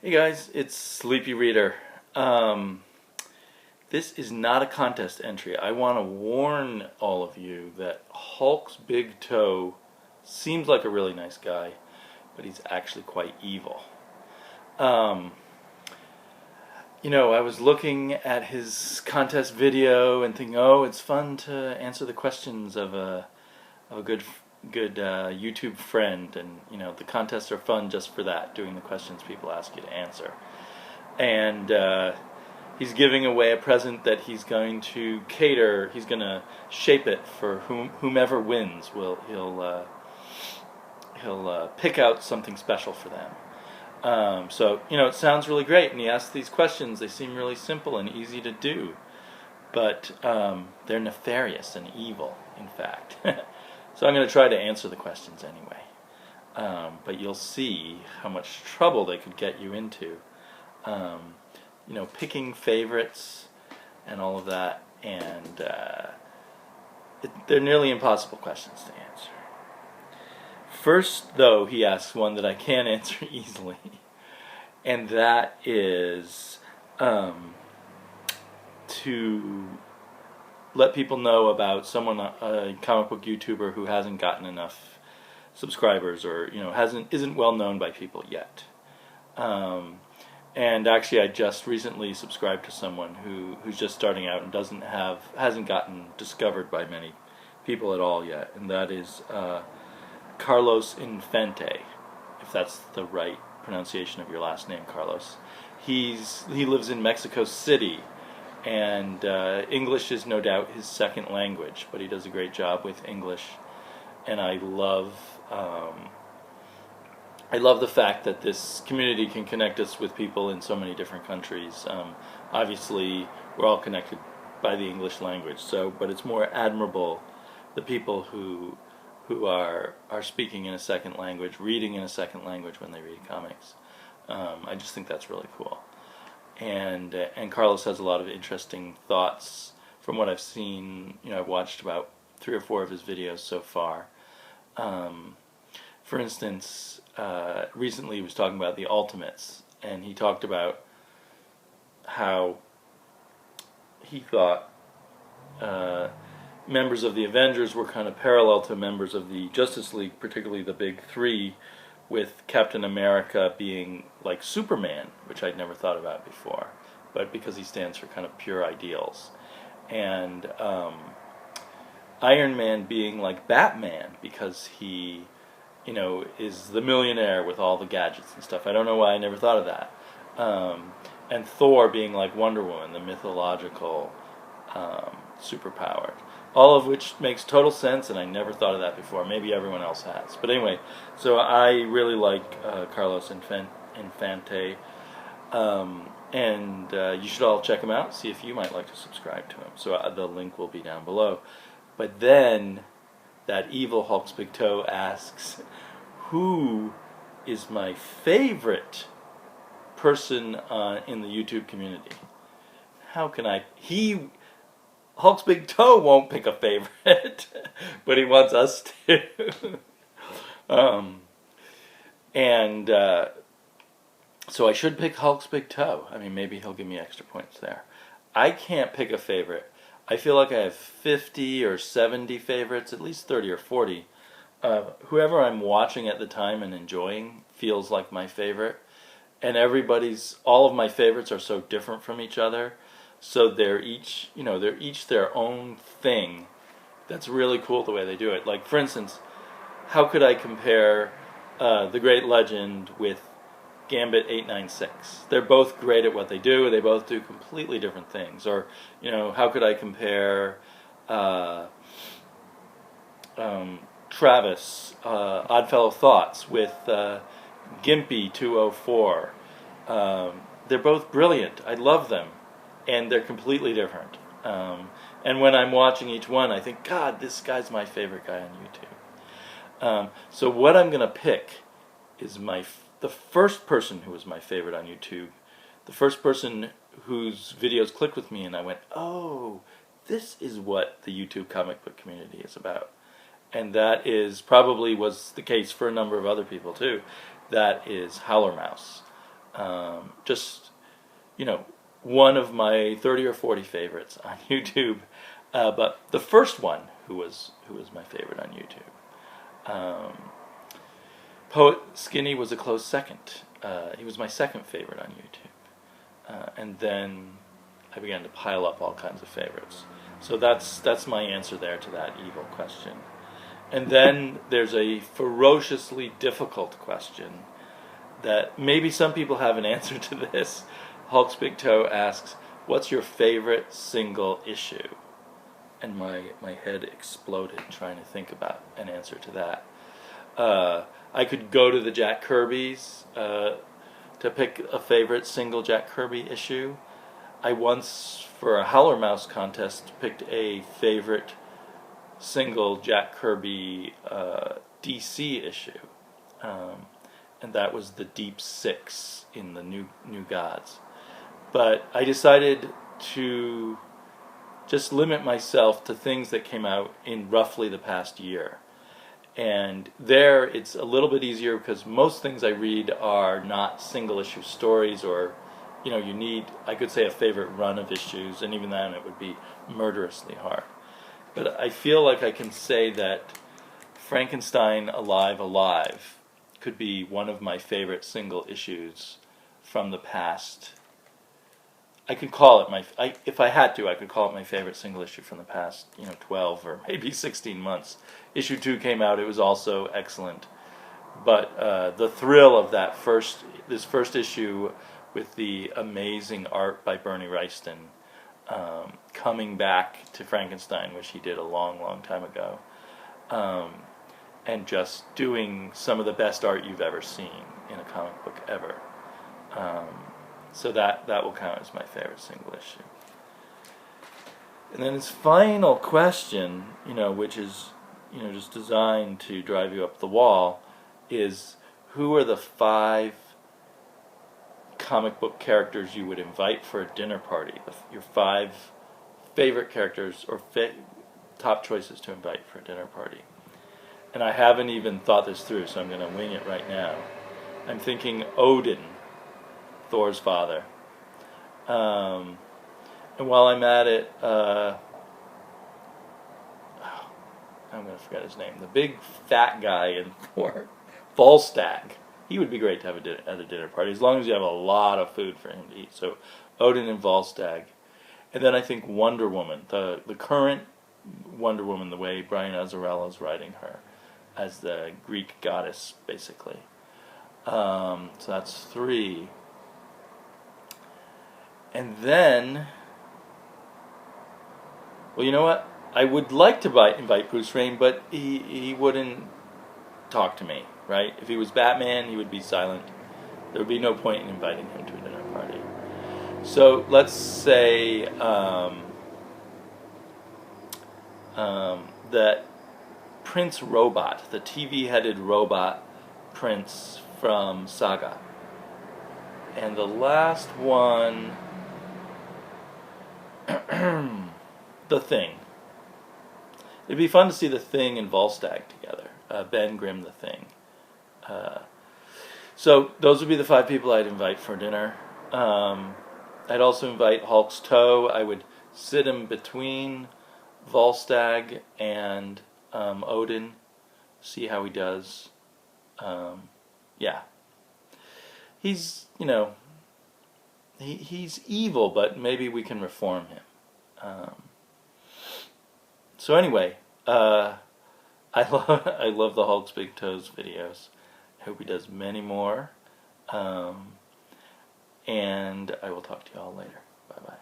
Hey guys, it's Sleepy Reader. This is not a contest entry. I want to warn all of you that Hulk's big toe seems like a really nice guy, but he's actually quite evil. Um, I was looking at his contest video and thinking, oh, it's fun to answer the questions of a good YouTube friend, and the contests are fun just for that, doing the questions people ask you to answer. And he's giving away a present that he's going to cater. He's going to shape it for whomever wins. He'll pick out something special for them. So it sounds really great, and he asks these questions. They seem really simple and easy to do, but they're nefarious and evil, in fact. So I'm going to try to answer the questions anyway. But you'll see how much trouble they could get you into. Picking favorites and all of that, and they're nearly impossible questions to answer. First, though, he asks one that I can answer easily, and that is to let people know about someone, a comic book YouTuber who hasn't gotten enough subscribers, or isn't well known by people yet. And actually, I just recently subscribed to someone who's just starting out and hasn't gotten discovered by many people at all yet, and that is Carlos Infante, if that's the right pronunciation of your last name, Carlos. He lives in Mexico City, and English is no doubt his second language, but he does a great job with English, and I love the fact that this community can connect us with people in so many different countries. Obviously, we're all connected by the English language, but it's more admirable the people who are speaking in a second language, reading in a second language when they read comics. I just think that's really cool. And Carlos has a lot of interesting thoughts from what I've seen. I've watched about 3 or 4 of his videos so far. For instance, recently he was talking about the Ultimates, and he talked about how he thought members of the Avengers were kind of parallel to members of the Justice League, particularly the big 3, with Captain America being like Superman, which I'd never thought about before, but because he stands for kind of pure ideals, and Iron Man being like Batman because he is the millionaire with all the gadgets and stuff. I don't know why I never thought of that. And Thor being like Wonder Woman, the mythological superpowered. All of which makes total sense, and I never thought of that before. Maybe everyone else has. But anyway, so I really like Carlos Infante. And you should all check him out, see if you might like to subscribe to him. So the link will be down below. But then that evil Hulk's big toe asks, who is my favorite person in the YouTube community? How can I... Hulk's big toe won't pick a favorite, but he wants us to. So I should pick Hulk's big toe. I mean, maybe he'll give me extra points there. I can't pick a favorite. I feel like I have 50 or 70 favorites, at least 30 or 40. Whoever I'm watching at the time and enjoying feels like my favorite. And all of my favorites are so different from each other. So they're each their own thing. That's really cool the way they do it. Like, for instance, how could I compare The Great Legend with Gambit 896? They're both great at what they do. They both do completely different things. Or, how could I compare Travis, Oddfellow Thoughts, with Gimpy 204? They're both brilliant. I love them. And they're completely different. And when I'm watching each one, I think, God, this guy's my favorite guy on YouTube. So what I'm going to pick is the first person who was my favorite on YouTube, the first person whose videos clicked with me, and I went, oh, this is what the YouTube comic book community is about. And that probably was the case for a number of other people too. That is Howler Mouse. Just, you know, one of my 30 or 40 favorites on YouTube. But the first one, who was my favorite on YouTube. Poet Skinny was a close second. He was my second favorite on YouTube. And then I began to pile up all kinds of favorites. So that's my answer there to that evil question. And then there's a ferociously difficult question that maybe some people have an answer to this. Hulksbigtoe asks, what's your favorite single issue? And my head exploded trying to think about an answer to that. I could go to the Jack Kirby's to pick a favorite single Jack Kirby issue. I once, for a Howler Mouse contest, picked a favorite single Jack Kirby DC issue, and that was the Deep Six in the New Gods. But I decided to just limit myself to things that came out in roughly the past year. And there it's a little bit easier because most things I read are not single issue stories, or you know, you need, I could say, a favorite run of issues, and even then it would be murderously hard. But I feel like I can say that Frankenstein Alive Alive could be one of my favorite single issues from the past. I could call it if I had to, I could call it my favorite single issue from the past, 12 or maybe 16 months. Issue 2 came out, it was also excellent. But the thrill of this first issue with the amazing art by Bernie Wrightson, coming back to Frankenstein, which he did a long, long time ago, and just doing some of the best art you've ever seen in a comic book ever. So that will count as my favorite single issue. And then his final question, which is, just designed to drive you up the wall, is who are the 5 comic book characters you would invite for a dinner party? Your 5 favorite characters or top choices to invite for a dinner party. And I haven't even thought this through, so I'm going to wing it right now. I'm thinking Odin, Thor's father. And while I'm at it, I'm going to forget his name. The big fat guy in Thor, Volstagg. He would be great to have at a dinner party, as long as you have a lot of food for him to eat. So Odin and Volstagg. And then I think Wonder Woman, the current Wonder Woman, the way Brian Azzarello is writing her, as the Greek goddess, basically. So that's 3. And then, well, you know what? I would like to invite Bruce Wayne, but he wouldn't talk to me, right? If he was Batman, he would be silent. There would be no point in inviting him to a dinner party. So let's say that Prince Robot, the TV-headed robot prince from Saga. And the last one, The Thing. It'd be fun to see The Thing and Volstagg together. Ben Grimm, The Thing. So those would be the 5 people I'd invite for dinner. I'd also invite Hulk's Toe. I would sit him between Volstagg and Odin, see how he does. Yeah. He's, he's evil, but maybe we can reform him. So anyway, I love the Hulksbigtoe's videos. I hope he does many more. And I will talk to you all later. Bye-bye.